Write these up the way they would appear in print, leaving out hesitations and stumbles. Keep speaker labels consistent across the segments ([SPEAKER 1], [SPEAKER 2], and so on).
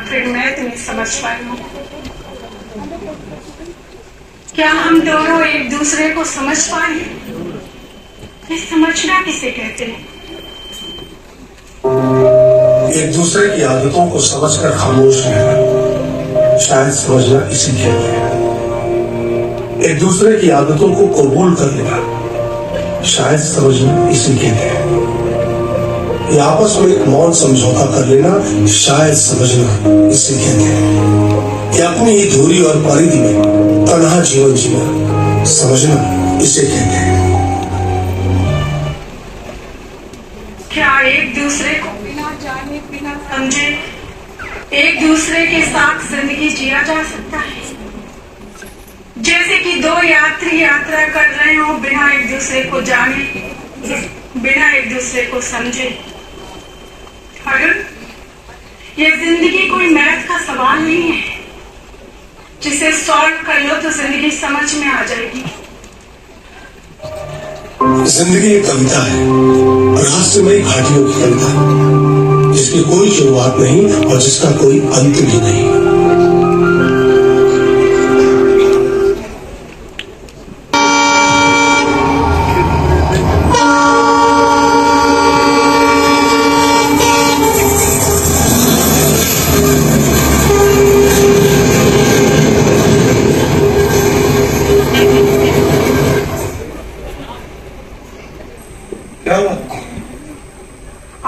[SPEAKER 1] फिर मैं तुम्हें समझ पाई हूँ। क्या हम दोनों एक दूसरे को समझ पाए? ये समझना किसे कहते हैं?
[SPEAKER 2] एक दूसरे की आदतों को समझकर खामोश रहना, शायद समझना इसी कहते हैं। एक दूसरे की आदतों को कबूल कर लेना, शायद समझना इसी कहते हैं। ये आपस में एक मौन समझौता कर लेना, शायद समझना इसे कहते हैं। ये अपनी ही दूरी और परिधि में तन्हा जीवन जीना, समझना इसे कहते हैं।
[SPEAKER 1] क्या एक दूसरे को बिना जाने बिना समझे एक दूसरे के साथ जिंदगी जिया जा सकता है? जैसे कि दो यात्री यात्रा कर रहे हो बिना एक दूसरे को जाने, बिना एक दूसरे को समझे। अरुण, ये जिंदगी कोई मैथ का सवाल नहीं है जिसे सॉल्व कर लो तो जिंदगी समझ में आ जाएगी।
[SPEAKER 2] जिंदगी एक कविता है, रहस्यमयी घाटियों की कविता, जिसकी कोई शुरुआत नहीं और जिसका कोई अंत भी नहीं।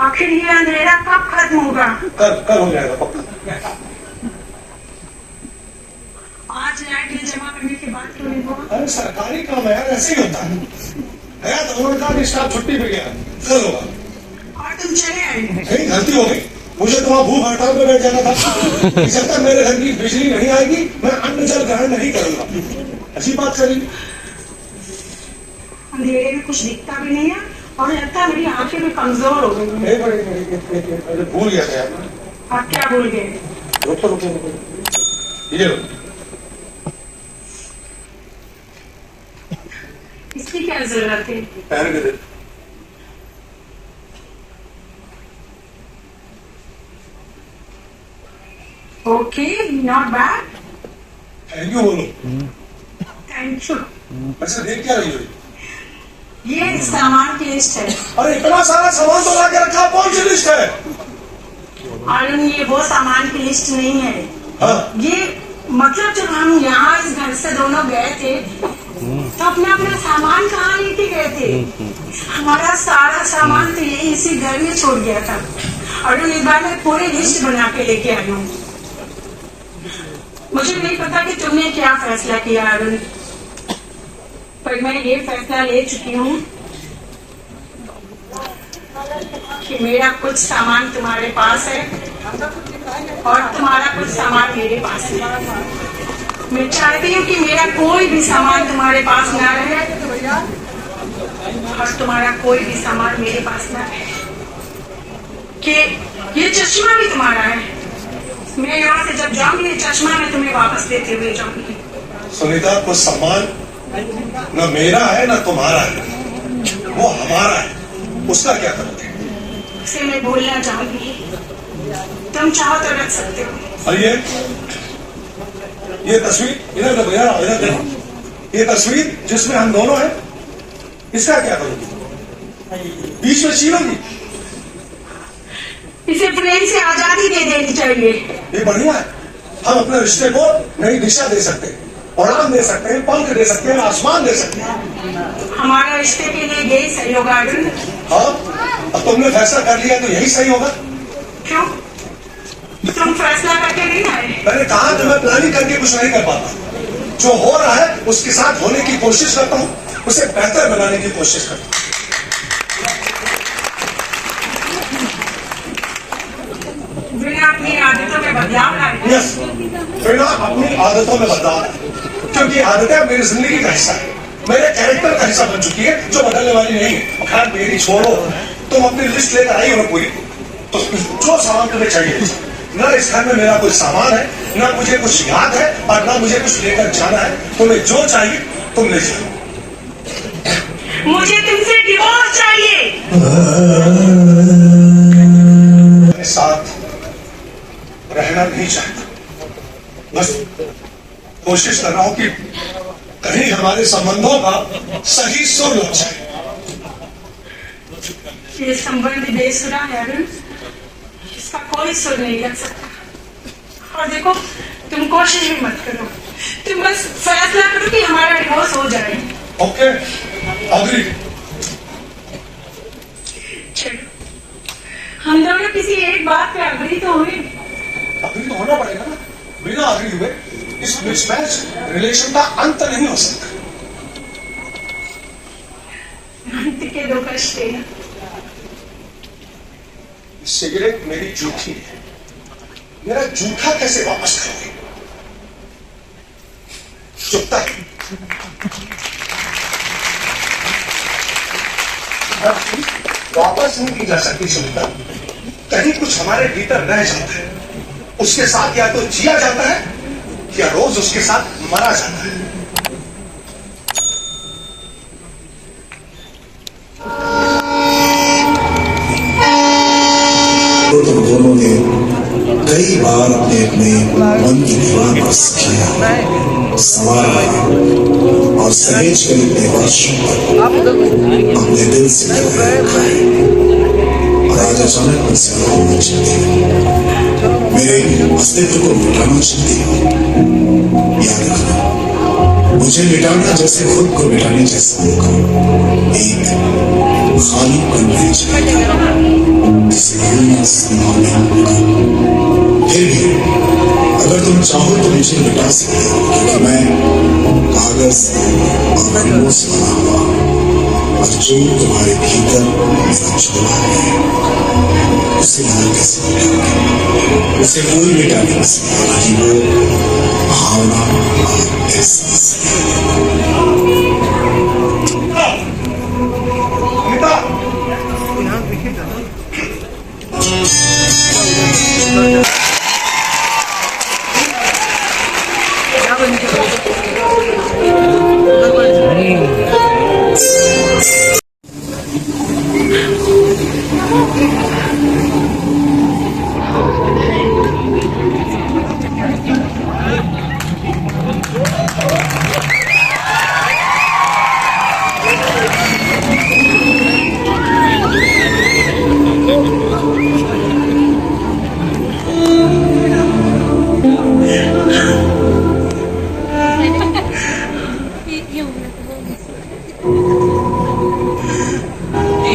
[SPEAKER 1] आखिर ये अंधेरा कब खत्म होगा?
[SPEAKER 2] कल हो जाएगा पक्का।
[SPEAKER 1] आज लाइट बिल जमा करने के बाद क्यों नहीं हुआ?
[SPEAKER 2] अरे सरकारी काम है यार, ऐसे ही होता है। तो उन्होंने कहा कि स्टाफ छुट्टी पे गया, कल होगा।
[SPEAKER 1] और तुम चले आए?
[SPEAKER 2] नहीं, गलती हो गई। मुझे तो वहाँ भूख हड़ताल पे बैठ जाना था। जब तक मेरे घर की बिजली नहीं आएगी मैं अन्न जल ग्रहण नहीं करूंगा। अच्छी बात करी।
[SPEAKER 1] अंधेरे में कुछ दिखता भी नहीं है और लगता है मेरी आंखें भी कमजोर हो गई।
[SPEAKER 2] भूल गया था यार।
[SPEAKER 1] आप क्या भूल गए?
[SPEAKER 2] ये
[SPEAKER 1] इसकी क्या जरूरत है?
[SPEAKER 2] पहन के दे।
[SPEAKER 1] Okay, not bad.
[SPEAKER 2] Thank you बोलो।
[SPEAKER 1] Thank you.
[SPEAKER 2] अच्छा देख क्या रही हो?
[SPEAKER 1] ये सामान की लिस्ट है।
[SPEAKER 2] अरे इतना सारा सामान तो ला के रखा, कौन सी लिस्ट है?
[SPEAKER 1] आनंद, ये वो सामान की लिस्ट नहीं है।
[SPEAKER 2] हाँ?
[SPEAKER 1] ये मतलब जब हम यहाँ इस घर से दोनों गए थे तो अपना अपना सामान कहाँ लेके गए थे? हमारा सारा सामान तो यही इसी घर में छोड़ गया था। अरुण, इस बार मैं पूरी लिस्ट बना के लेके आई हूँ। मुझे नहीं पता कि तुमने क्या फैसला किया अरुण, पर मैं ये फैसला ले चुकी हूँ कि मेरा कुछ सामान तुम्हारे पास है और तुम्हारा कुछ सामान मेरे पास है। मैं चाहती हूँ कि मेरा कोई भी सामान तुम्हारे पास ना रहे और तुम्हारा कोई भी सामान मेरे पास ना रहे। कि ये चश्मा भी तुम्हारा है। मैं यहाँ से जब जाऊंगी ये चश्मा मैं तुम्हें वापस देते हुए जाऊंगी।
[SPEAKER 2] सुनीता, कुछ सामान न मेरा है न तुम्हारा है, वो हमारा है। उसका क्या करोगे?
[SPEAKER 1] उसे मैं बोलना चाहूंगी, तुम चाहो तो रख सकते हो।
[SPEAKER 2] और ये तस्वीर इधर भैया, इधर देखो। ये तस्वीर जिसमें हम दोनों हैं, इसका क्या करोगे? बीच में छीनोगी?
[SPEAKER 1] इसे प्रेम से आजादी दे देनी चाहिए।
[SPEAKER 2] ये बढ़िया है। हम अपने रिश्ते को नई दिशा दे सकते हैं, उड़ान दे सकते हैं, पंख दे सकते हैं, आसमान दे सकते हैं।
[SPEAKER 1] हमारे रिश्ते के लिए यही सही होगा अरुण।
[SPEAKER 2] हाँ, अब तुमने फैसला कर लिया तो यही सही होगा।
[SPEAKER 1] क्यों? तुम फैसला करके नहीं आए?
[SPEAKER 2] मैंने कहा कि मैं प्लानिंग करके कुछ नहीं कर पाता। जो हो रहा है उसके साथ होने की कोशिश करता हूँ, उसे बेहतर बनाने की कोशिश करता हूँ।
[SPEAKER 1] बिना अपनी आदतों में बदलाव लाए।
[SPEAKER 2] यस, बिना अपनी आदतों में बदलाव, क्योंकि आदतें मेरी जिंदगी का हिस्सा है, मेरे कैरेक्टर का हिस्सा बन चुकी है, जो बदलने वाली नहीं है। खैर मेरी छोड़ो, तुम अपनी लिस्ट लेकर आई हो पूरी, तो जो सामान तुम्हें चाहिए, न इस घर में मेरा कोई सामान है, न मुझे कुछ याद है और न मुझे कुछ लेकर जाना है। तुम्हें जो चाहिए तुम ले जाओ।
[SPEAKER 1] मुझे तुमसे डिवोर्स चाहिए।
[SPEAKER 2] साथ रहना नहीं चाहता। बस कोशिश कर रहा हूं कि कहीं हमारे संबंधों का सही सुर लग जाए।
[SPEAKER 1] ये संबंध बेसुरा है अरुण, इसका कोई सुर नहीं लग सकता। और देखो, तुम कोशिश भी मत करो, तुम बस फैसला करो कि हमारा डिवोर्स हो जाए।
[SPEAKER 2] Okay, agree.
[SPEAKER 1] चलो, हम दोनों किसी एक बात पे अग्री तो हुए।
[SPEAKER 2] अग्री तो होना पड़ेगा ना, बिना अग्री हुए इस मिसमैच रिलेशन का अंत नहीं हो सकता।
[SPEAKER 1] अंत के दो कष्ट है।
[SPEAKER 2] सिगरेट मेरी जूठी है, मेरा जूठा कैसे वापस करोगे? चुपता है। वापस नहीं की जा सकती सुनीता। कहीं कुछ हमारे भीतर रह जाता है, उसके साथ या तो जिया जाता है या रोज उसके साथ मरा जाता है। तो तुम दोनों ने कई बार अपने अपने मन की दीवार को सजाया, संवारा और सहेज कर अपने वर्षों पर अपने दिल से लगाया रखा है। और आज अचानक मुझसे होना चाहती हो, मेरे अस्तित्व को मिटाना चाहती हो। याद रखना, मुझे मिटाना जैसे खुद को मिटाने जैसा होगा। एक खाली पन रह जाएगा जिसे भूलना संभव नहीं होगा। फिर भी अगर तुम चाहो तो मुझे मिटा सकते हो, क्योंकि मैं कागज और रंगों से बना हुआ और जो तुम्हारे भीतर मेरा छोड़ा है उसे मैं कैसे मिटाऊंगी? उसे कोई मिटा नहीं सकता कि वो भावना और एहसास है।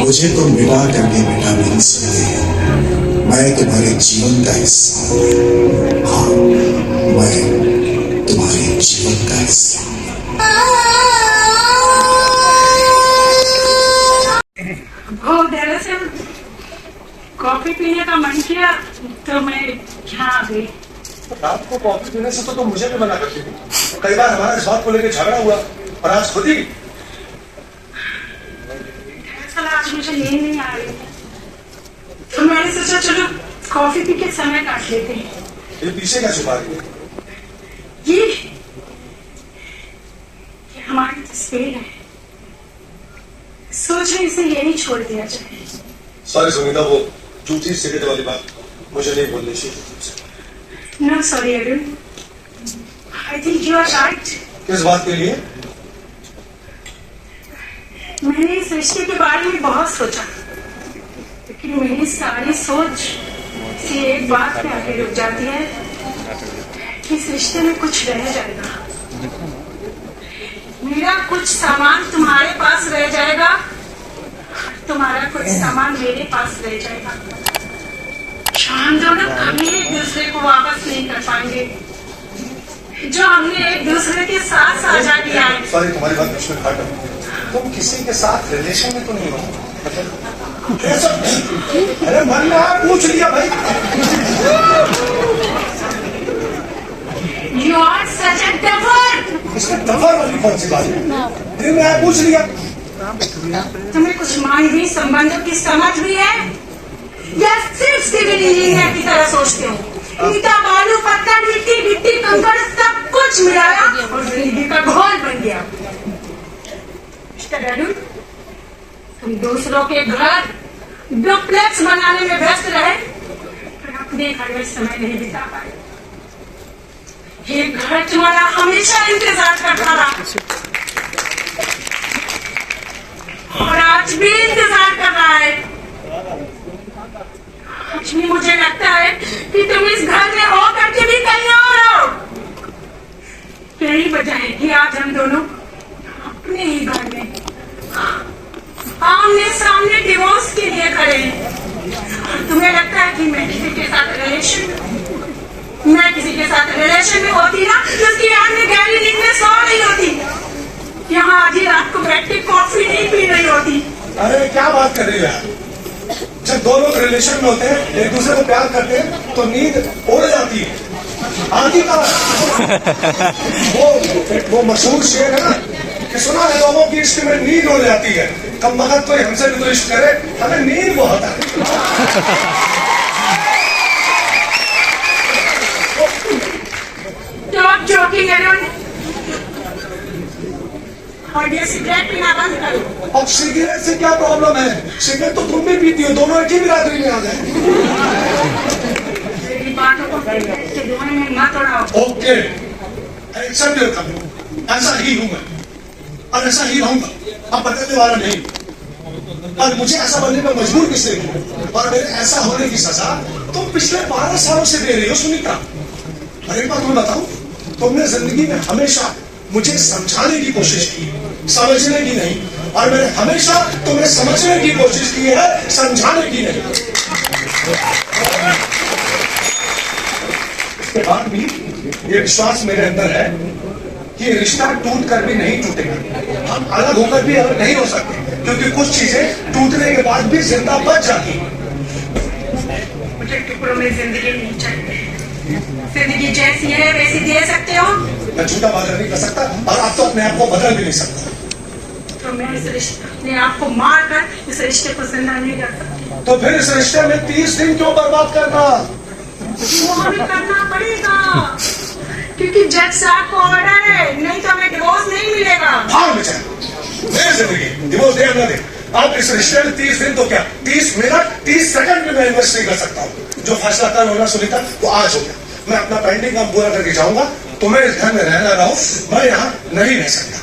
[SPEAKER 2] मुझे तो मिटा करके मिटा नहीं सकते। मैं तुम्हारे जीवन का हिस्सा हूं। हाँ, मैं तुम्हारे जीवन का हिस्सा हूं।
[SPEAKER 1] दरअसल कॉफी पीने का मन किया तो मैं यहाँ आ गई।
[SPEAKER 2] रात को कॉफी पीने से तो मुझे भी मना करती थी। कई बार हमारा इस बात को लेकर झगड़ा हुआ और आज खुद ही।
[SPEAKER 1] आज मुझे नींद नहीं आ रही तो मैंने सोचा चलो कॉफी पी के समय काट लेते हैं।
[SPEAKER 2] ये पीछे क्या छुपा रही है?
[SPEAKER 1] ये हमारी तस्वीर है, सोच रही इसे यही छोड़ दिया जाए।
[SPEAKER 2] सॉरी सुनीता, वो झूठी सिगरेट वाली बात मुझे नहीं बोलनी चाहिए।
[SPEAKER 1] No sorry Arun, I think you are right.
[SPEAKER 2] किस बात के लिए?
[SPEAKER 1] मैंने इस रिश्ते के बारे में बहुत सोचा, लेकिन मेरी सारी सोच इसी एक बात पे आके रुक जाती है कि इस रिश्ते में कुछ रह जाएगा। मेरा कुछ सामान तुम्हारे पास रह जाएगा, तुम्हारा कुछ सामान मेरे पास रह जाएगा। हम दोनों कभी एक दूसरे को वापस नहीं कर पाएंगे जो हमने एक दूसरे के साथ साझा किया है।
[SPEAKER 2] सॉरी, तुम्हारी बात कुछ में काट। तुम किसी के साथ रिलेशन में तो नहीं हो? अरे मन में पूछ लिया भाई।
[SPEAKER 1] You are such a duffer.
[SPEAKER 2] इसमें दफर वाली कौन सी बात है? दिल में आया पूछ लिया।
[SPEAKER 1] तुम्हें कुछ मानवीय संबंधों की समझ भी है या सिर्फ सिविल इंजीनियर की तरह सोचते हो? ईटा, बालू, पत्थर, मिट्टी, गिट्टी, कंकड़ सब कुछ मिलाया और जिंदगी का घोल बन गया। मिस्टर अरुण, तुम दूसरों के घर डुप्लेक्स बनाने में व्यस्त रहे, अपने घर में समय नहीं बिता पाए। ये घर तुम्हारा हमेशा इंतजार करता रहा और आज भी इंतजार कर रहा है। आज भी मुझे लगता है कि तुम इस घर में हो करके भी कहीं और हो। यही वजह है कि आज हम दोनों अपने ही घर में आमने सामने डिवोर्स के लिए खड़े हैं। और तुम्हें लगता है कि मैं किसी के साथ रिलेशन में होती ना, जिसकी याद में गहरी नींद में सो रही होती, यहाँ आधी रात को बैठ के कॉफी नहीं पी रही होती।
[SPEAKER 2] अरे क्या बात कर रही है यार? जब दो लोग रिलेशन में होते हैं, एक दूसरे को प्यार करते हैं, तो नींद उड़ जाती है। आधी का वो मशहूर शेर है ना कि सुना है लोगों की इश्क में नींद उड़ जाती है। कब मगत कोई हमसे भी तो इश्क करे, हमें नींद बहुत आती है।
[SPEAKER 1] जोकिंग और ये सिगरेट पीना बंद करो।
[SPEAKER 2] अब सिगरेट से क्या प्रॉब्लम है? सिगरेट तो तुम भी पीती हो, दोनों एक ही बिरादरी में आ जाए।
[SPEAKER 1] मेरी बातों को दोनों में मत उड़ाओ।
[SPEAKER 2] Okay, accept your coming. ऐसा ही हूं मैं और ऐसा ही रहूंगा। अब बदलने वाला नहीं। और मुझे ऐसा बनने पर मजबूर किसने किया? और मेरे ऐसा होने की सजा तुम पिछले 12 सालों से दे रही हो सुनीता। अरे एक बात तुम्हें बताऊं, तुमने जिंदगी में हमेशा मुझे समझाने की कोशिश की, समझने की नहीं। और मैंने हमेशा तुम्हें समझने की कोशिश की है, समझाने की नहीं। इसके बाद भी ये विश्वास मेरे अंदर है कि रिश्ता टूट कर भी नहीं टूटेगा। हम अलग होकर भी अलग नहीं हो सकते, क्योंकि कुछ चीजें टूटने के बाद भी जिंदा बच जाती हैं।
[SPEAKER 1] मुझे टुकड़ों में जिंदगी नहीं चाहिए। जिंदगी जैसी है वैसी दे सकते हो।
[SPEAKER 2] मैं झूठा वादा नहीं कर सकता और आप तो अपने आप को बदल भी नहीं सकता।
[SPEAKER 1] तो मैं इस रिश्ते अपने आप को मार कर इस रिश्ते को जिंदा नहीं कर सकती।
[SPEAKER 2] तो फिर इस रिश्ते में 30 दिन क्यों बर्बाद करना?
[SPEAKER 1] वो हमें करना पड़ेगा, क्योंकि जज साहब को ऑर्डर है, नहीं तो हमें डिवोर्स नहीं मिलेगा।
[SPEAKER 2] भाग में जाए मेरी जिंदगी, डिवोर्स दे ना दे। आप इस रिश्ते में 30 दिन तो क्या 30 मिनट 30 सेकंड में मैं इन्वेस्ट नहीं कर सकता हूँ। जो फैसला कल होना सुनीता वो आज हो गया। मैं अपना पेंडिंग काम पूरा करके जाऊंगा। तुम्हें इस घर में रहना रहो, मैं यहाँ नहीं रह सकता।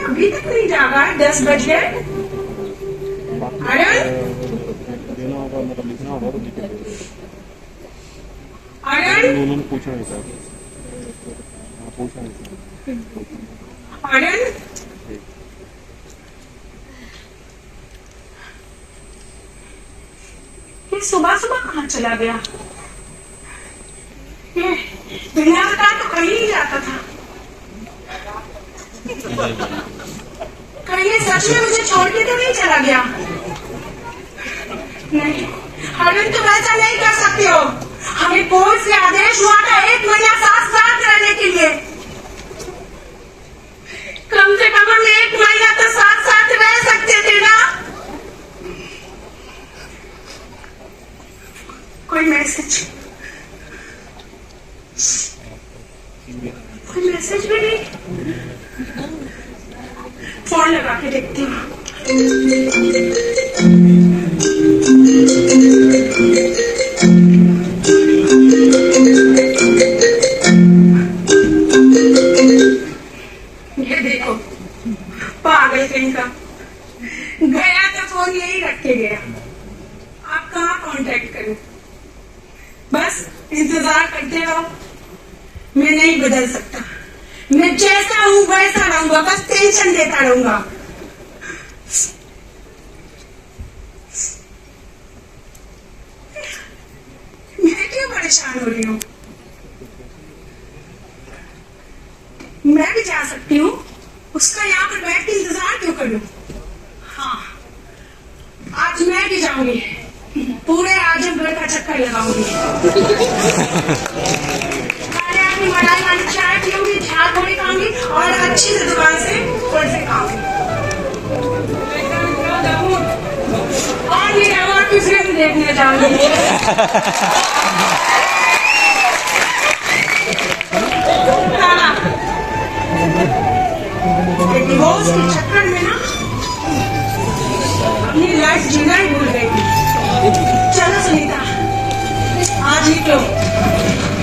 [SPEAKER 1] अभी तक नहीं जागा, 10 बज गए। आर्यन,
[SPEAKER 3] उन्होंने पूछा नहीं था।
[SPEAKER 1] आर्यन, ये सुबह सुबह कहाँ चला गया? ये दुनिया का तो कहीं नहीं जाता था। कहीं सच में मुझे छोड़ के तो नहीं चला गया? नहीं, आर्यन तुम ऐसा नहीं कर सकते हो। हमें कोर्ट से आदेश हुआ था 1 महीना साथ रहने के लिए। कम से कम हम 1 महीना तो साथ रह सकते थे ना। कोई मैसेज भी नहीं। फोन लगा के देखती हूँ। ये देखो, पागल कहीं का, गया तो फोन यही रख के गया। आप कहाँ कांटेक्ट करूं? बस इंतजार करते रहो। मैं नहीं बदल सकता। मैं जैसा हूँ वैसा रहूंगा, बस टेंशन देता रहूंगा। मैं क्यों परेशान हो रही हूँ? मैं भी जा सकती हूँ, उसका यहाँ पर बैठ के इंतजार क्यों करूँ? हाँ, आज मैं भी जाऊंगी, पूरे आजमगढ़ का चक्कर लगाऊंगी। पहले अपनी मलाई वाली चाय पीऊंगी, झाड़ घोड़ी खाऊंगी और अच्छी से दुकान से कुल्फी खाऊंगी। और ये अवार्ड की फिल्म देखने जाऊंगी। उसके चक्कर में ना अपनी लाइफ जीना ही भूल गई। चलो सुनीता, आज निकलो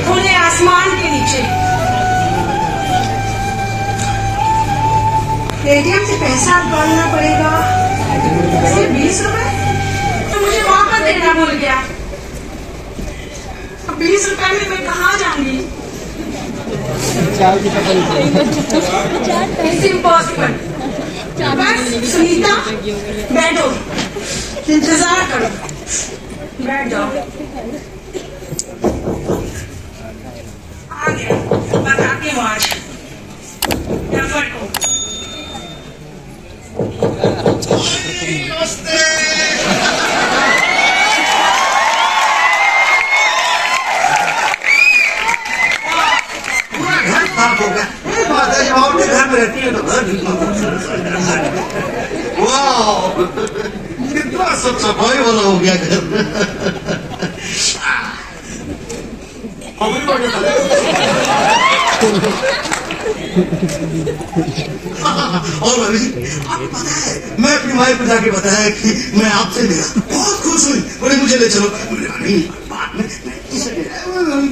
[SPEAKER 1] खुले आसमान के नीचे। एटीएम से पैसा निकालना पड़ेगा, सिर्फ 20 रुपए तो मुझे वापस देना भूल गया। अब 20 रुपए में मैं कहाँ जाऊंगी? It's impossible. बस सुनीता बैठो, इंतजार करो, बैठ जाओ। आ गया, बताती हूँ आज नंबर को।
[SPEAKER 4] पूरा घर साफ हो गया। माता जी और भी घर में रहती है तो घर भी वाह, कितना सब सफाई वाला हो गया घर। और भाभी जी, आपको पता है मैं अपनी वाइफ को जाके बताया कि मैं आपसे मिला, बहुत खुश हुई। बोले मुझे ले चलो। बोले नहीं, बाद में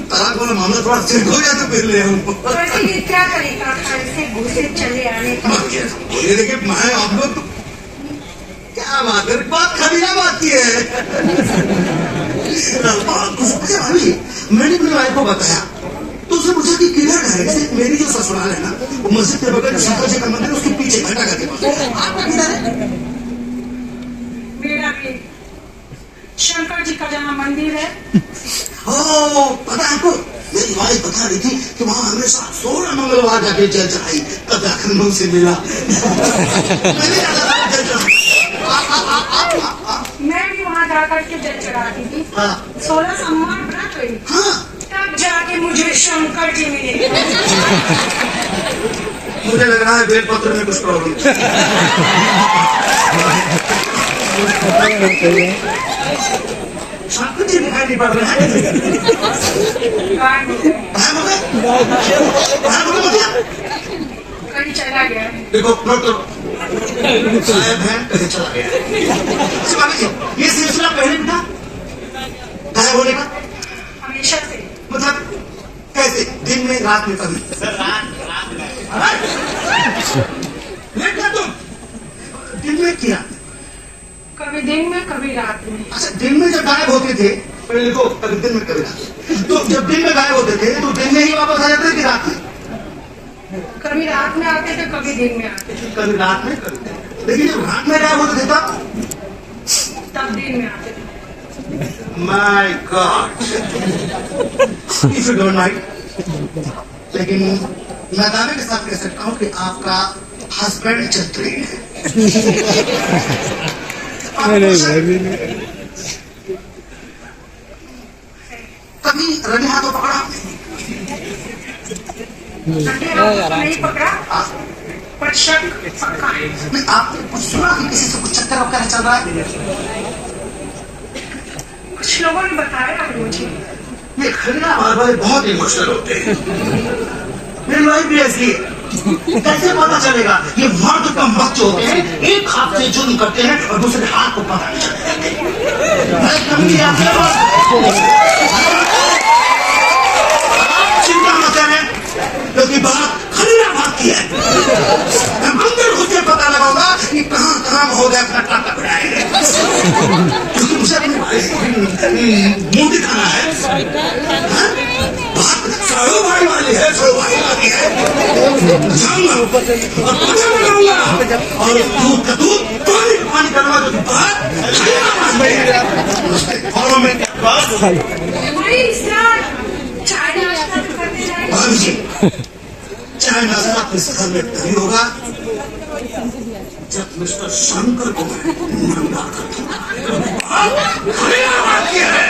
[SPEAKER 4] तलाक वाला मामला थोड़ा चेक हो जाए तो फिर ले आऊँ।
[SPEAKER 1] वैसे ये क्या तरीका था इससे घुसे चले आने का?
[SPEAKER 4] बोले देखिए मैं आपको क्या बात है, बात खबीरा बात की है। भाभी जी, मैंने अपनी वाइफ को बताया तो उसने पूछा कि किधर है। जैसे मेरी जो ससुराल है ना, वो मस्जिद के बगल शंकर जी का मंदिर है, उसके पीछे घंटा घर के पास। आपका किधर है?
[SPEAKER 1] मेरा भी शंकर जी का जहाँ मंदिर है।
[SPEAKER 4] ओ, पता है आपको, मेरी वाइफ बता रही थी कि वहाँ हमेशा 16 मंगलवार जाके जल चढ़ाई, तब जाकर मैं उनसे मिला। मैंने जाता था जल चढ़ाई।
[SPEAKER 1] मैं भी वहाँ जाकर के जल चढ़ाती थी।
[SPEAKER 4] हाँ।
[SPEAKER 1] 16 सोमवार व्रत हुई,
[SPEAKER 4] हाँ,
[SPEAKER 1] तब जाके मुझे शंकर जी मिले।
[SPEAKER 4] मुझे लग रहा है बेलपत्र में कुछ प्रॉब्लम। शंकर जी दिखाई नहीं पड़ रहे हैं।
[SPEAKER 1] कहीं चला गया।
[SPEAKER 4] देखो नोट करो, शायद है कहीं चला गया। अच्छा भाभी जी, ये सिलसिला पहले भी था गायब होने का?
[SPEAKER 1] हमेशा से।
[SPEAKER 4] मतलब कैसे? दिन में रात में कभी? लेट ना तुम, दिन में किया?
[SPEAKER 1] कभी दिन में कभी रात में।
[SPEAKER 4] अच्छा, दिन में जब गायब होते थे, पहले लिखो, कभी दिन में कभी रात में। तो जब दिन में गायब होते थे तो दिन में ही वापस आ जाते थे कि रात में?
[SPEAKER 1] कभी रात में आते थे, कभी दिन में आते थे।
[SPEAKER 4] कभी रात में कभी। लेकिन जब रात में गायब होते थे
[SPEAKER 1] तब दिन में आते थे।
[SPEAKER 4] My God, if you don't mind, लेकिन मैं दावे के साथ कह सकता हूँ कि आपका हस्बैंड चतुर है। कभी रंगे हाथों पकड़ा आपने?
[SPEAKER 1] नहीं पकड़ा, पर शक पक्का है।
[SPEAKER 4] नहीं, आपने कुछ सुना कि किसी से कुछ चक्कर वक्कर चल रहा है?
[SPEAKER 1] कुछ लोगों ने बताया मुझे।
[SPEAKER 4] ये खरीदा भाई बहुत इमोशनल होते हैं। मेरी वाइफ भी ऐसी है। कैसे पता चलेगा? ये मर्द कम बच्चे होते हैं, एक हाथ से जुल्म करते हैं और दूसरे हाथ को पता नहीं चलता। चिंता मत करें, क्योंकि बात खरीदा बात की है। मैं अंदर घुस के पता लगाऊंगा कि कहाँ कहाँ महोदय अपना टाका बढ़ाएंगे, क्योंकि मुझे अपने मुंह दिखाना है। बात सड़ो भाई वाली है, सड़ो भाई वाली है। जाऊंगा और पता लगाऊंगा, और दूध का दूध, पानी का पानी करवा दो। बात फॉलो में
[SPEAKER 1] चाय नाश्ता तो करते जाएंगे।
[SPEAKER 4] भाभी जी, चाय नाश्ता इस घर में तभी होगा जब मिस्टर शंकर को मैं नंगा कर दूंगा। बात क्या है?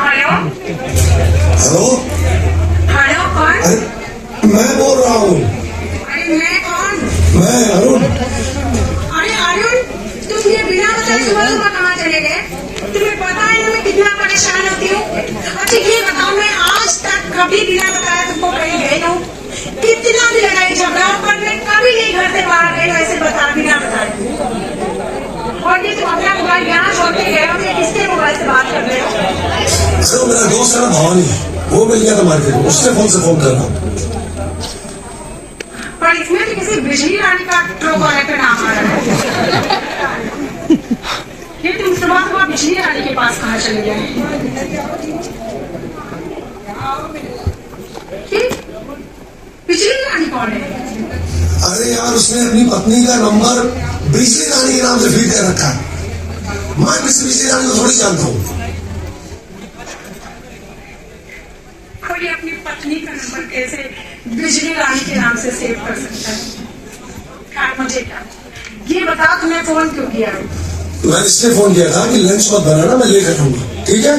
[SPEAKER 1] हेलो
[SPEAKER 4] हेलो,
[SPEAKER 2] दोस्त है ना भवानी, वो मिल गया था मार्केट में, उसने फोन करना।
[SPEAKER 1] पर इसमें तो किसी बिजली रानी का ट्रो कॉलर का नाम आ रहा है। ये तुम सुबह बिजली रानी के पास कहाँ चले गए? बिजली रानी कौन है?
[SPEAKER 2] अरे यार, उसने अपनी पत्नी का नंबर बिजली रानी के नाम से फीड कर रखा है। मैं बिजली रानी को थोड़ी जानता हूँ।
[SPEAKER 1] कोई अपनी पत्नी का नंबर कैसे बिजली रानी के नाम से सेव कर सकता है? यार मुझे क्या ये बता, तुम्हें फोन क्यों किया?
[SPEAKER 2] मैंने इसलिए फोन किया था कि लंच मत बनाना, मैं लेकर आऊंगा। ठीक है,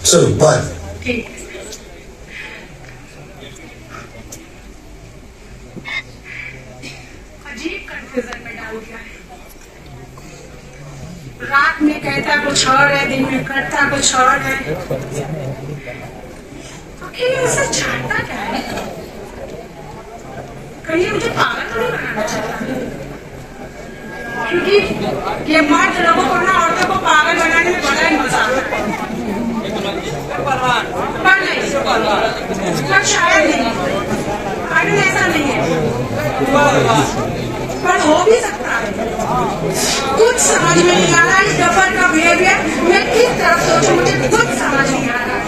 [SPEAKER 2] चलो बाय।
[SPEAKER 1] ठीक है। अजीब कंफ्यूजन में डाल दिया है। रात में कहता कुछ और है, दिन में करता कुछ और है। आखिर उसे चाहता क्या है? कहीं मुझे पागल तो नहीं बनाना चाहता? क्योंकि ये मर्द लोगों को ना औरतों को पागल बनाने में बड़ा ही मजा आता है। पर नहीं, पर शायद नहीं, आगे ऐसा नहीं है, पर हो भी सकता है। कुछ समझ में नहीं आ रहा इस डफर का बिहेवियर। मैं किस तरफ सोचूं, मुझे कुछ समझ नहीं आ रहा।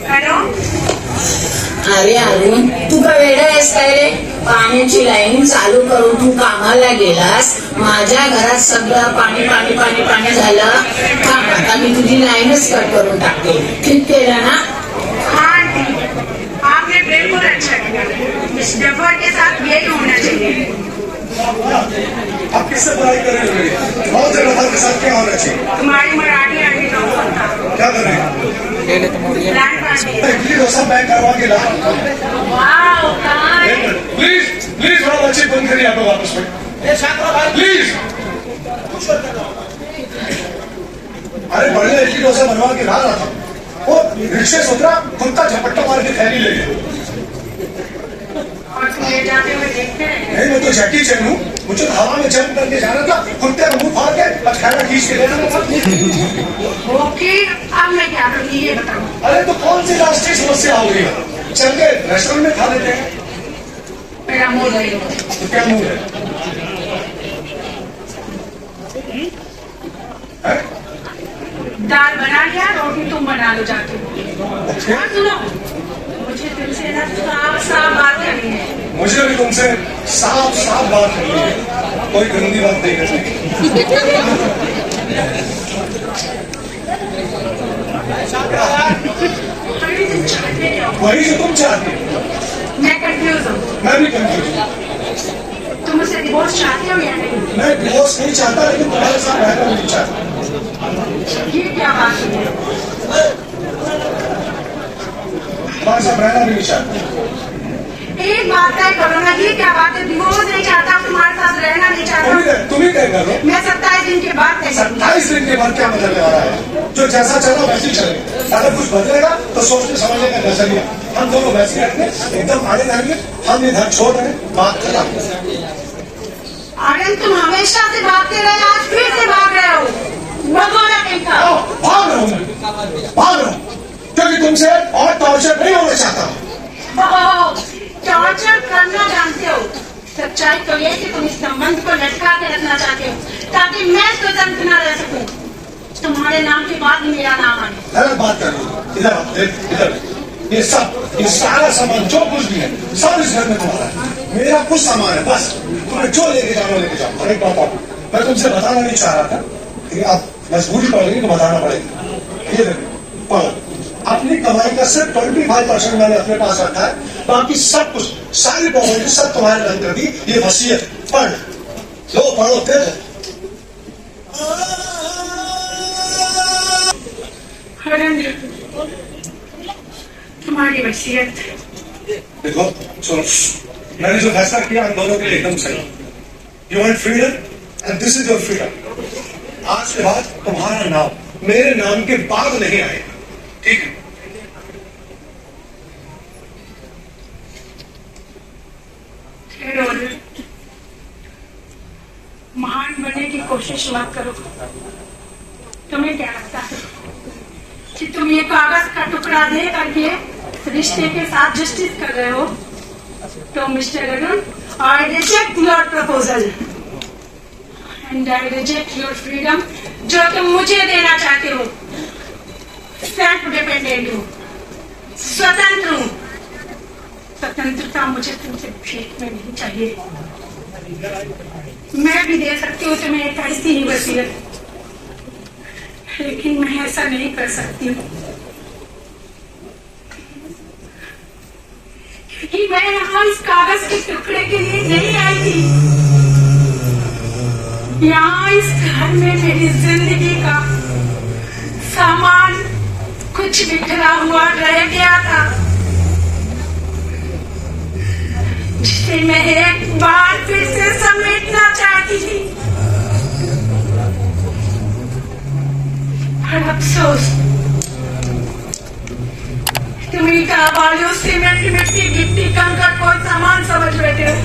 [SPEAKER 1] हेलो,
[SPEAKER 5] अरे अरुण, तू का वेडा आहेस काय रे? पाण्याची लाईन चालू करून तू कामाला गेलास, माझ्या घरात सगळं पाणी पाणी पाणी पाणी झालं। थांब, आता मी तुझी लाईनच कट करून टाकते। ठीक केलं ना?
[SPEAKER 1] हाँ आंटी, आपने बिल्कुल अच्छा किया। इस डफर के साथ यही होना चाहिए।
[SPEAKER 2] आप किससे पढ़ाई कर रहे हो? बहुत जगह के साथ क्या होना चाहिए?
[SPEAKER 1] तुम्हारी मराठी आंटी का फोन था।
[SPEAKER 2] क्या कर रहे हैं?
[SPEAKER 1] Plan party.
[SPEAKER 2] Idli dosa pack करवा के ला।
[SPEAKER 1] वाओ, कहाँ है?
[SPEAKER 2] प्लीज प्लीज थोड़ा बच्चे बंद करिए आप वापस में, प्लीज। अरे बढ़िया इडली डोसा बनवा के ला रहा था, वो रिक्शे से उतरा, कुत्ता झपट्टा मार के थैली ले गया।
[SPEAKER 1] और तुम ले जाते हुए देखते हैं?
[SPEAKER 2] नहीं, मैं तो जैकी चैन हूँ, मुझे हवा में जंप करके जाना था, कुत्ते का मुंह फाड़ के खाना खींच के लेना था।
[SPEAKER 1] ओके, अब मैं क्या करूँ ये बताओ।
[SPEAKER 2] अरे तो कौन सी राष्ट्रीय समस्या हो गई? चल के रेस्टोरेंट में खा लेते हैं।
[SPEAKER 1] मेरा मूड नहीं हो।
[SPEAKER 2] तो क्या मूड है?
[SPEAKER 1] दाल बना लिया, रोटी तुम बना लो जाके। और सुनो, मुझे तुमसे ना साफ साफ बात करनी है।
[SPEAKER 2] मुझे भी तुमसे साफ साफ बात करनी है, कोई गंदी बात नहीं करनी।
[SPEAKER 1] अरे तुम चाहते क्या हो?
[SPEAKER 2] वही जो तुम चाहती हो।
[SPEAKER 1] मैं कंफ्यूज हूँ।
[SPEAKER 2] मैं भी कंफ्यूज हूँ।
[SPEAKER 1] तुम मुझसे डिवोर्स चाहते हो या नहीं?
[SPEAKER 2] मैं डिवोर्स नहीं चाहता, लेकिन तुम्हारे साथ रहना नहीं चाहता।
[SPEAKER 1] ये क्या बात है?
[SPEAKER 2] तुम्हारे साथ रहना नहीं चाहता।
[SPEAKER 1] एक बात तय करो ना, ये क्या बात है? डिवोर्स नहीं चाहता, तुम्हारे साथ रहना नहीं चाहता।
[SPEAKER 2] तुम ही तय करो।
[SPEAKER 1] मैं 27 दिन के बाद तय करूँगी।
[SPEAKER 2] 27 दिन के बाद क्या बदलने वाला है? जो जैसा चला वैसे ही चले। अगर कुछ बदलेगा तो सोचने समझने का नजरिया। हम दोनों वैसे रहेंगे, एकदम आगे रहेंगे। हम इधर छोड़ रहे हैं, बात कर रहा।
[SPEAKER 1] अरे तुम हमेशा से भागते रहे, आज फिर से भाग रहे हो। भगोड़ा कहीं का।
[SPEAKER 2] भाग रहा हूँ मैं, भाग रहा हूँ, क्योंकि तुमसे और टॉर्चर नहीं होना चाहता।
[SPEAKER 1] टॉर्चर करना जानते हो। सच्चाई तो ये कि तुम इस संबंध को लटका के रखना चाहते हो, ताकि मैं स्वतंत्र न रह सकूं। तुम्हारे नाम के बाद मेरा नाम आए।
[SPEAKER 2] गलत बात कर रही हो। इधर इधर, ये सारा सामान जो कुछ भी है, सब इस घर में तुम्हारा है। मेरा कुछ सामान है, बस तुम्हें जो लेके जाना लेके जाओ। और एक बात और, मैं तुमसे बताना नहीं चाह रहा था, लेकिन आप मजबूरी पड़ गई तो बताना पड़ेगा। ये देखो, पढ़ो। अपनी कमाई का सिर्फ 25% मैंने अपने पास रखा है, बाकी सब कुछ, सारी प्रॉपर्टी सब तुम्हारे नाम कर दी। ये वसीयत है, पढ़ लो, पढ़ो फिर।
[SPEAKER 1] तुम्हारी वसीयत।
[SPEAKER 2] देखो सुनो, मैंने जो फैसला किया हम दोनों के लिए एकदम सही। You want freedom and this is your freedom. आज के बाद तुम्हारा नाम मेरे नाम के बाद नहीं आएगा, ठीक है?
[SPEAKER 1] महान बनने की कोशिश मत करो। तुम्हें क्या लगता है कि तुम ये कागज का टुकड़ा दे करके रिश्ते के साथ जस्टिस कर रहे हो? तो mister Arun, I reject your proposal and I reject your freedom जो तुम मुझे देना चाहते हो। सेल्फ डिपेंडेंट हूँ, स्वतंत्र हूँ। स्वतंत्रता मुझे तुमसे भेंट में नहीं चाहिए। मैं भी दे सकती हूँ तुम्हें एक ऐसी ही वसीयत, लेकिन मैं ऐसा नहीं कर सकती हूँ क्योंकि मैं यहाँ इस कागज के टुकड़े के लिए नहीं आई थी। यहाँ इस घर में मेरी जिंदगी का सामान कुछ बिखरा हुआ रह गया था, जिसे मैं एक बार फिर से समेटना चाहती थी। पर अफसोस, तुम ईटा बालू सीमेंट मिट्टी गिट्टी कंकड़ कोई सामान समझ बैठे हो।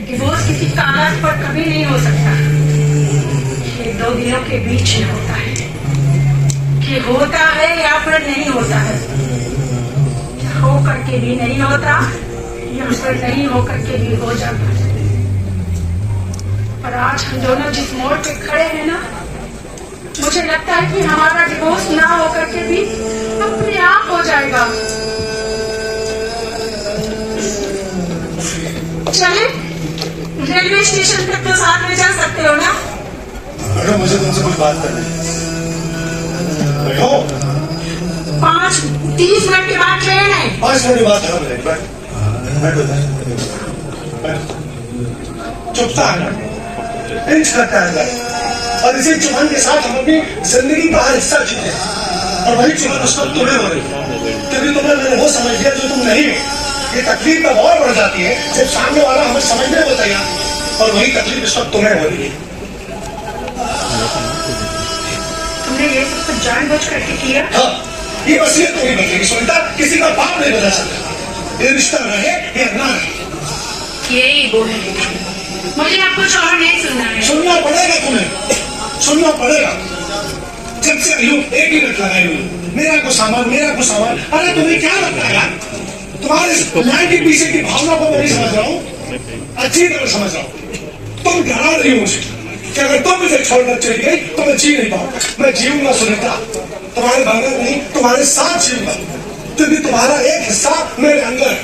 [SPEAKER 1] डिवोर्स किसी कागज पर कभी नहीं हो सकता। ये दो दिलों के बीच में होता है कि होता है या फिर नहीं होता है, हो करके भी नहीं होता या फिर नहीं हो करके भी हो जाता है। पर आज हम दोनों जिस मोड़ पे खड़े हैं ना, मुझे लगता है कि हमारा डिवोर्स ना हो करके भी अपने आप हो जाएगा। चले, रेलवे स्टेशन तक तो साथ में जा सकते हो ना?
[SPEAKER 2] मैडम, मुझे तुमसे कुछ बात करनी है।
[SPEAKER 1] 5-30 मिनट के बाद ट्रेन है।
[SPEAKER 2] 5 मिनट के बाद खत्म हो जाएगी। चुपता है ना, इंच करता है, और इसी चुभन के साथ हम अपनी जिंदगी का हर हिस्सा जीते हैं। और वही चुभन उस वक्त तुम्हें हो रही है, क्योंकि तुमने मैंने वो समझ लिया जो तुम नहीं हो। ये तकलीफ तब और बढ़ जाती है जब सामने वाला हमें समझने को तैयार, और वही तकलीफ इस वक्त तुम्हें हो रही है।
[SPEAKER 1] तुमने ये सब कुछ जानबूझ करके किया?
[SPEAKER 2] हाँ, ये वसीयत नहीं बदलेगी सुनीता, किसी का बाप नहीं बदल सकता। ये रिश्ता रहे या ना रहे,
[SPEAKER 1] यही वो है। मुझे अब कुछ और नहीं सुनना है।
[SPEAKER 2] सुनना पड़ेगा तुम्हें, सुनना पड़ेगा। जब से एक ही रट लगाई हुई, मेरा को सामान। अरे तुम्हें क्या लगता है यार, तुम्हारे न्याय के पीछे की भावना को मैं नहीं समझ रहा हूँ, अच्छी तरह समझ रहा हूँ। तुम डरा रही हो मुझे कि अगर तुम मुझे छोड़कर चली गई तो मैं जी नहीं पाऊंगा। मैं जीऊंगा सुनीता, तुम्हारे बगैर नहीं, तुम्हारे साथ जीऊंगा, क्योंकि तुम्हारा एक हिस्सा मेरे अंदर है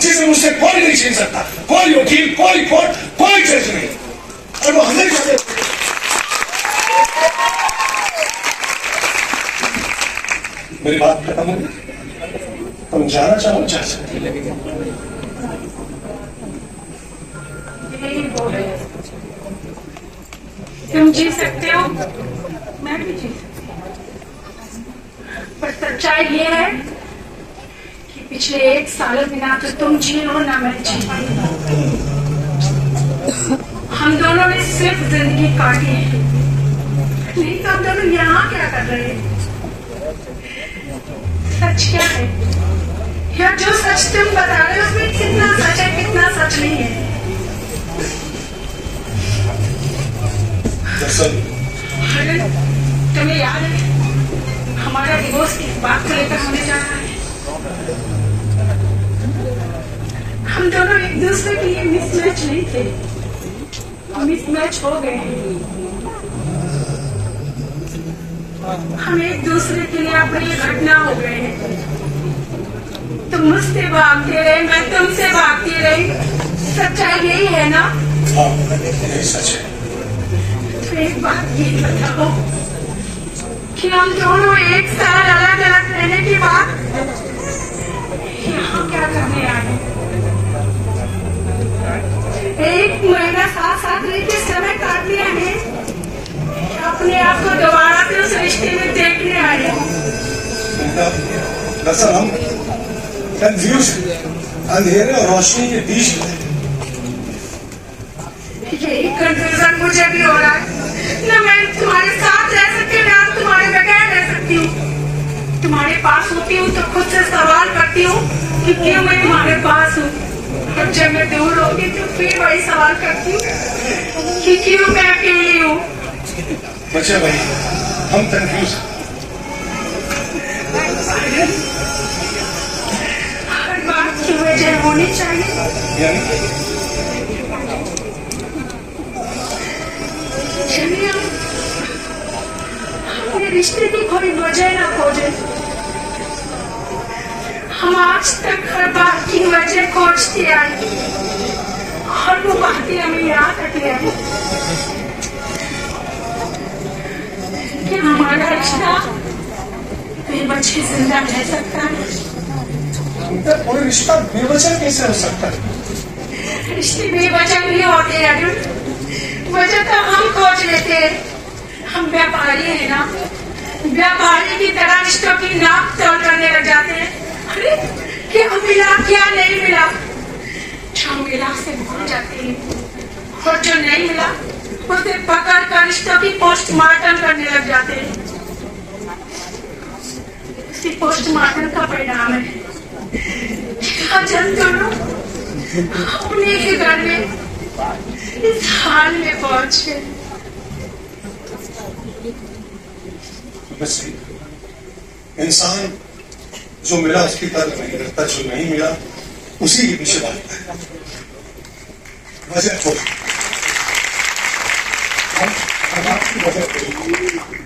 [SPEAKER 2] जिसे मुझसे कोई नहीं छीन सकता। कोई वकील, कोई कोर्ट, कोई जज नहीं, और वो हमेशा। मेरी बात खत्म हो गई? तुम जाना चाहो जा सकते।
[SPEAKER 1] यही वो है। तुम जी सकते हो, मैं भी जी सकती हूँ, पर सच्चाई ये है कि पिछले 1 साल में ना तो तुम जी हो ना मैं जी। हम दोनों ने सिर्फ जिंदगी काटी है, नहीं तो हम दोनों यहाँ क्या कर रहे हैं? सच क्या है, या जो सच तुम बता रहे हो उसमें कितना सच है कितना सच नहीं है? तुम्हें याद है हमारा डिवोर्स किस बात को लेकर होने जा रहा है? हम दोनों एक दूसरे के लिए मिसमैच नहीं थे, मिसमैच हो गए हैं। हम एक दूसरे के लिए अपनी घटना हो गए हैं। तुम मुझसे भागते रहे, मैं तुमसे भागती रही। सच्चाई यही है ना?
[SPEAKER 2] हाँ, यही सच है।
[SPEAKER 1] तो एक बात ये बताओ कि हम दोनों 1 साल अलग अलग रहने के बाद यहाँ क्या करने आए? 1 महीना साथ रह के समय काट लिया है, अपने आप को दोबारा से उस रिश्ते में देखने आए।
[SPEAKER 2] दरअसल हम कंफ्यूज, अंधेरे और रोशनी के बीच में।
[SPEAKER 1] यही कंफ्यूजन मुझे भी हो रहा है। न कि क्यों मैं तुम्हारे पास हूँ, और जब मैं दूर होती तो फिर वही सवाल करती हूँ कि क्यों मैं अकेली हूँ।
[SPEAKER 2] बच्चा भाई, हम कंफ्यूज।
[SPEAKER 1] हर बात की वजह होनी चाहिए।
[SPEAKER 2] यानी
[SPEAKER 1] चलिए अपने रिश्ते की कोई वजह ना खोजे। हम आज तक हर बात की वजह खोजते आए और वो बातें हमें याद रखते हैं कि हमारा रिश्ता बेवजह जिंदा रह सकता है।
[SPEAKER 2] कोई रिश्ता बेवजह कैसे हो सकता है?
[SPEAKER 1] रिश्ते बेवजह नहीं होते अर्जुन, वजह तो हम खोज लेते हैं। हम व्यापारी है ना, व्यापारी की तरह रिश्तों की नाप तोल करने लग जाते हैं। अरे क्या मिला क्या नहीं मिला, जो मिला से भूल जाते हैं और जो नहीं मिला उसे पकड़ कर रिश्तों की पोस्टमार्टम करने लग जाते हैं। इसी पोस्टमार्टम का परिणाम है आज हम दोनों अपने के घर में इस हाल में पहुंचे।
[SPEAKER 2] बस इंसान जो मिला उसकी तरफ नहीं करता, जो नहीं मिला उसी के पीछे भागता है। वजह छोड़,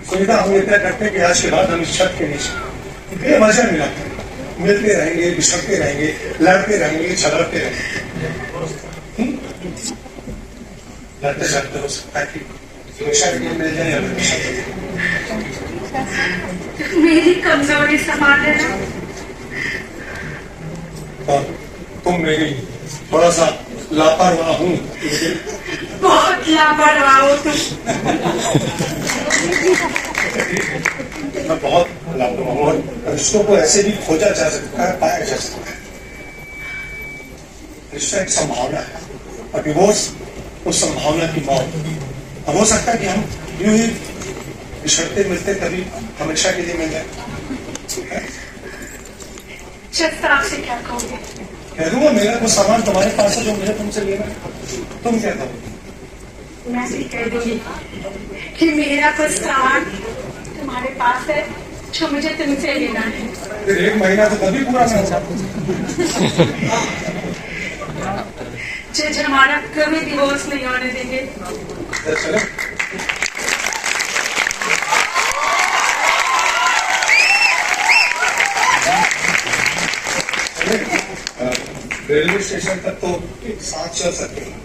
[SPEAKER 2] सुविधा हम ये तय करते हैं कि आज के बाद हम इस छत के नीचे बेवजह मिला मिलते रहेंगे, बिछड़ते रहेंगे, लड़ते रहेंगे, झगड़ते रहेंगे। लड़ते झगड़ते हो सकता है कि हमेशा के लिए मिल जाए या हमेशा के लिए।
[SPEAKER 1] मेरी कमजोरी संभाल लेना।
[SPEAKER 2] और तुम मेरी थोड़ा सा लापरवाह हूँ,
[SPEAKER 1] बहुत लापरवाह हो तुम।
[SPEAKER 2] मैं बहुत लापरवाह हूँ और रिश्तों को ऐसे भी खोजा जा सकता है, पाया जा सकता है। रिश्ता एक संभावना है और डिवोर्स उस संभावना की मौत। अब हो सकता है कि हम यूं ही बिछड़ते मिलते कभी हमेशा के लिए मिल जाए।
[SPEAKER 1] शस्त्र आपसे क्या कहोगे?
[SPEAKER 2] कह दूंगा मेरा कुछ सामान तुम्हारे पास है जो मुझे तुमसे लेना है। तुम क्या कहो?
[SPEAKER 1] मैं भी कह दूंगी कि मेरा कुछ सामान तुम्हारे पास है जो मुझे तुमसे लेना है।
[SPEAKER 2] फिर एक महीना तो कभी पूरा नहीं होगा।
[SPEAKER 1] जो हमारा कभी डिवोर्स नहीं होने देंगे।
[SPEAKER 2] चलो रेलवे स्टेशन तक तो साथ चल सकते हैं।